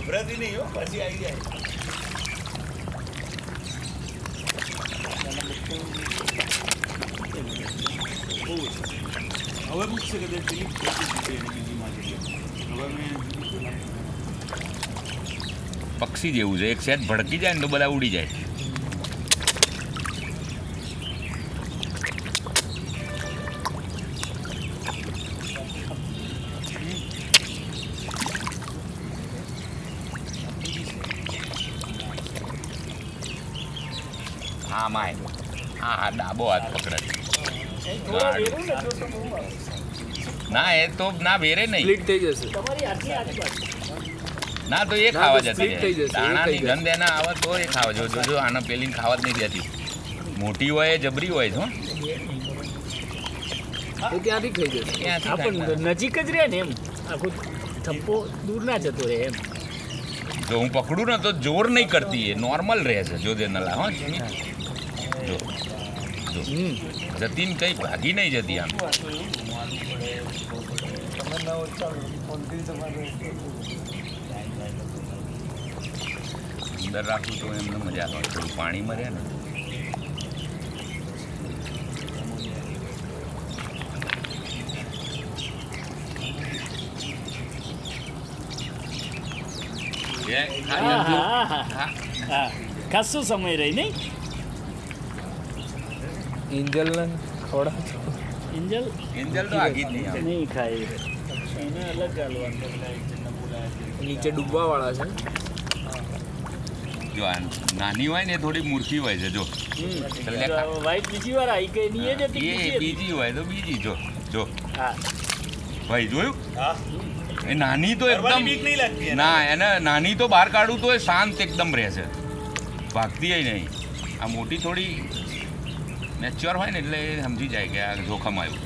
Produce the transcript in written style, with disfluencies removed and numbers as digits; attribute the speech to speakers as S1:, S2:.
S1: ગભરાતી નહીં હો, પછી આવી જાય. હવે પૂછશે કે પેલી બીજી માં હવે મેં
S2: પક્ષી જેવું છે, એક સેટ ભડકી જાય ને તો બધા ઉડી જાય. હા માય, હા ડાબો હાથ પકડે. ના એ તો ના વેરે નહીં,
S3: સ્પ્લિટ થઈ જશે.
S2: ના તો એ ખાવા જતી જાય. દાણાની ગંધ એના આવે તો એ ખાવા જો આને પેલી ખાવા જ નહીં દેતી. મોટી હોય એ જબરી હોય છે.
S3: એ ત્યાંથી ખાઈ જશે.
S2: ત્યાંથી
S4: નજીક જ રહે ને એમ, આખો થપ્પો દૂર ના જતો રહે એમ.
S2: જો હું પકડું ને તો જોર નહીં કરતી, એ નોર્મલ રહે છે. જો દે નલા હો જો જતીન કઈ ભાગી નહીં જતી આમ. અંદર રાખવું તો એમને મજા આવે. થોડું પાણીમાં રહે ને
S4: ખાસો સમય રહી નહીં.
S3: એન્જલને ખવડાવ.
S2: એન્જલ તો આગી જ નહીં આવે.
S4: નહીં ખાય એને અલગ ગાલવાનું.
S3: નીચે ડૂબવા વાળા છે.
S2: જો આ નાની હોય ને થોડી મૂર્ખી હોય છે. જો
S4: વાઈટ બીજી વાર આવી ગઈ ની એ જ હતી.
S2: એ બીજી હોય તો બીજી. જો
S4: હા
S2: ભાઈ જોયું,
S1: હા
S2: એ નાની તો
S1: કરવાની
S2: એકદમ
S1: બીક નહીં લાગતી એને.
S2: ના, એને નાની તો બહાર કાઢું તો એ શાંત એકદમ રહે છે, ભાગતી નહીં. આ મોટી થોડી મેચ્યોર હોય ને એટલે એ સમજી જાય કે આ જોખમ આવ્યું.